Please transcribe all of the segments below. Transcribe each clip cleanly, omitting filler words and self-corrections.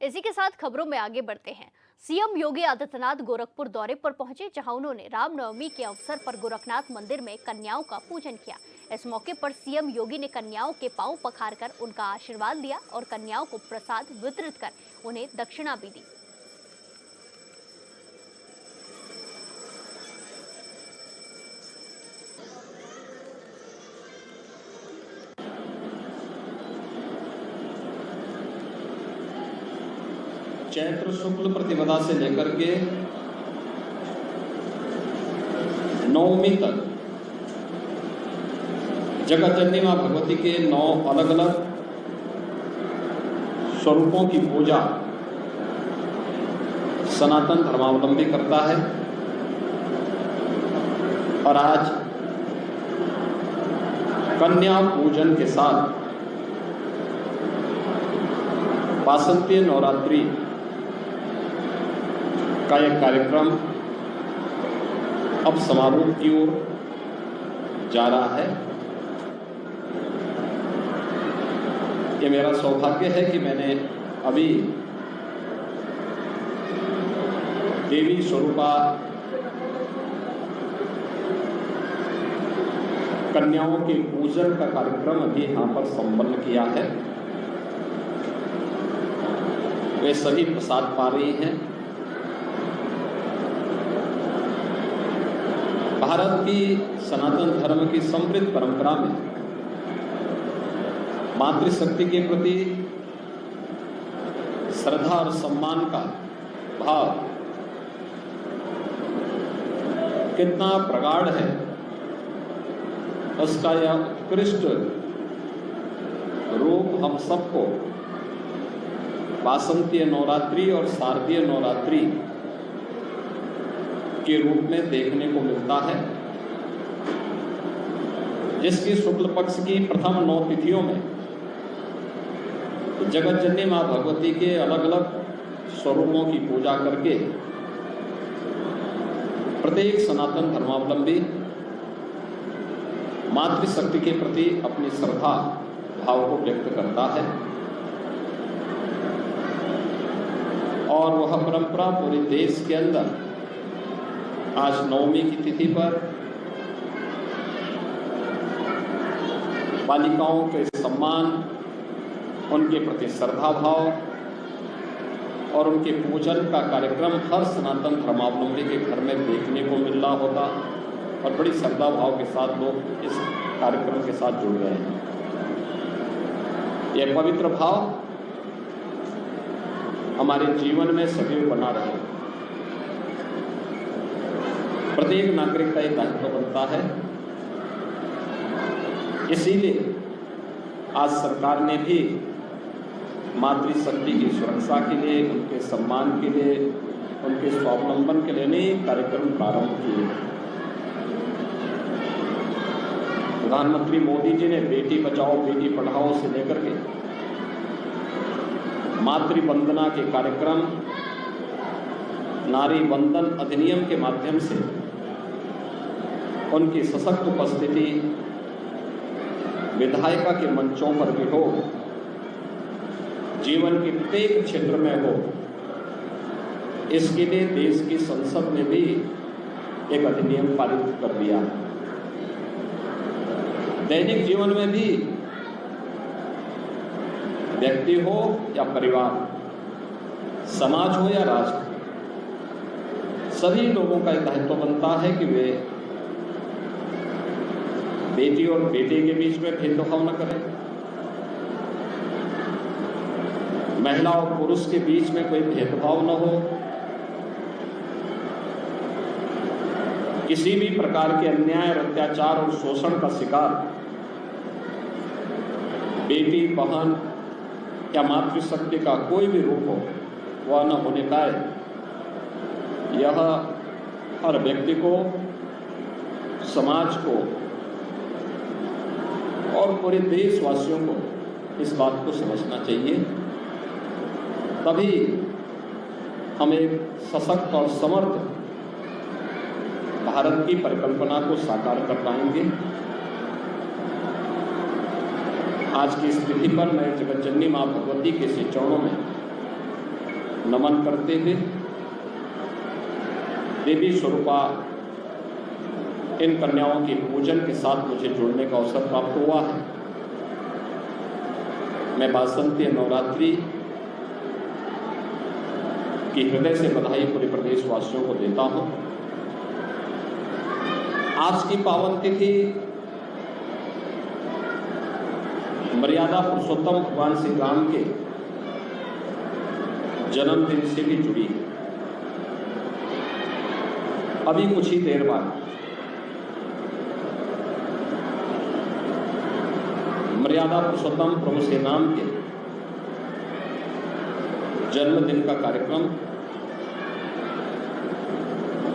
इसी के साथ खबरों में आगे बढ़ते हैं। सीएम योगी आदित्यनाथ गोरखपुर दौरे पर पहुंचे, जहां उन्होंने रामनवमी के अवसर पर गोरखनाथ मंदिर में कन्याओं का पूजन किया। इस मौके पर सीएम योगी ने कन्याओं के पांव पखारकर उनका आशीर्वाद लिया और कन्याओं को प्रसाद वितरित कर उन्हें दक्षिणा भी दी। चैत्र शुक्ल प्रतिपदा से लेकर के नवमी तक जगत जननी मां भगवती के 9 अलग अलग स्वरूपों की पूजा सनातन धर्मावलंबी करता है। और आज कन्या पूजन के साथ वासंतीय नवरात्रि का यह कार्यक्रम अब समारोह की ओर जा रहा है। ये मेरा सौभाग्य है कि मैंने अभी देवी स्वरूपा कन्याओं के पूजन का कार्यक्रम अभी यहाँ पर संपन्न किया है। वे सभी प्रसाद पा रही हैं। भारत की सनातन धर्म की समृद्ध परंपरा में मातृशक्ति के प्रति श्रद्धा और सम्मान का भाव कितना प्रगाढ़ है, उसका यह उत्कृष्ट रूप हम सबको वासंतीय नवरात्रि और शारदीय नवरात्रि के रूप में देखने को मिलता है, जिसकी शुक्ल पक्ष की प्रथम 9 तिथियों में जगत जननी मां भगवती के अलग अलग स्वरूपों की पूजा करके प्रत्येक सनातन धर्मावलंबी मातृशक्ति के प्रति अपनी श्रद्धा भाव को व्यक्त करता है। और वह परंपरा पूरे देश के अंदर आज नवमी की तिथि पर बालिकाओं के सम्मान, उनके प्रति श्रद्धा भाव और उनके पूजन का कार्यक्रम हर सनातन धर्मावलंबी के घर में देखने को मिल रहा होता और बड़ी श्रद्धा भाव के साथ लोग इस कार्यक्रम के साथ जुड़ गए हैं। यह पवित्र भाव हमारे जीवन में सदैव बना रहे। प्रत्येक नागरिक का एक दायित्व बनता है। इसीलिए आज सरकार ने भी मातृशक्ति की सुरक्षा के लिए, उनके सम्मान के लिए, उनके स्वावलंबन के लिए अनेक कार्यक्रम प्रारंभ किए। प्रधानमंत्री मोदी जी ने बेटी बचाओ बेटी पढ़ाओ से लेकर के मातृ वंदना के कार्यक्रम, नारी वंदन अधिनियम के माध्यम से उनकी सशक्त उपस्थिति विधायिका के मंचों पर भी हो, जीवन के प्रत्येक क्षेत्र में हो, इसके लिए देश की संसद ने भी एक अधिनियम पारित कर दिया। दैनिक जीवन में भी व्यक्ति हो या परिवार, समाज हो या राष्ट्र, सभी लोगों का एक दायित्व बनता है कि वे बेटी और बेटे के बीच में भेदभाव न करें, महिला और पुरुष के बीच में कोई भेदभाव न हो, किसी भी प्रकार के अन्याय और अत्याचार और शोषण का शिकार बेटी, बहन या मातृशक्ति का कोई भी रूप हो वह न होने पाए। यह हर व्यक्ति को, समाज को और पूरे देशवासियों को इस बात को समझना चाहिए। तभी हम एक सशक्त और समर्थ भारत की परिकल्पना को साकार कर पाएंगे। आज की स्थिति पर मैं जगत जननी मां भगवती के श्री चरणों में नमन करते हुए देवी स्वरूपा इन कन्याओं के पूजन के साथ मुझे जुड़ने का अवसर प्राप्त हुआ है। मैं वासंती नवरात्रि की हृदय से बधाई पूरे प्रदेशवासियों को देता हूं। आज की पावन तिथि मर्यादा पुरुषोत्तम भगवान श्री राम के जन्मदिन से भी जुड़ी है। अभी कुछ ही देर बाद मर्यादा पुरुषोत्तम प्रभु श्री राम के जन्मदिन का कार्यक्रम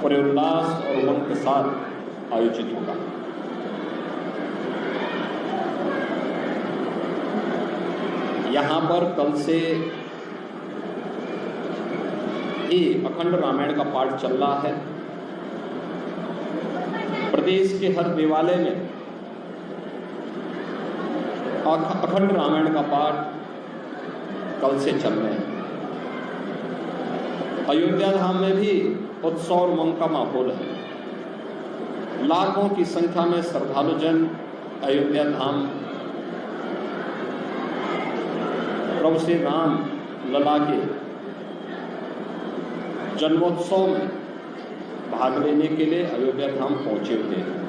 पूरे उल्लास और उमंग के साथ आयोजित होगा। यहाँ पर कल से ही अखंड रामायण का पाठ चल रहा है। प्रदेश के हर देवालय में अखंड रामायण का पाठ कल से चल रहे हैं। अयोध्या धाम में भी उत्सव और उमंग का माहौल है। लाखों की संख्या में श्रद्धालु जन अयोध्या धाम प्रभु श्री राम लला के जन्मोत्सव में भाग लेने के लिए अयोध्या धाम पहुंचे हुए हैं।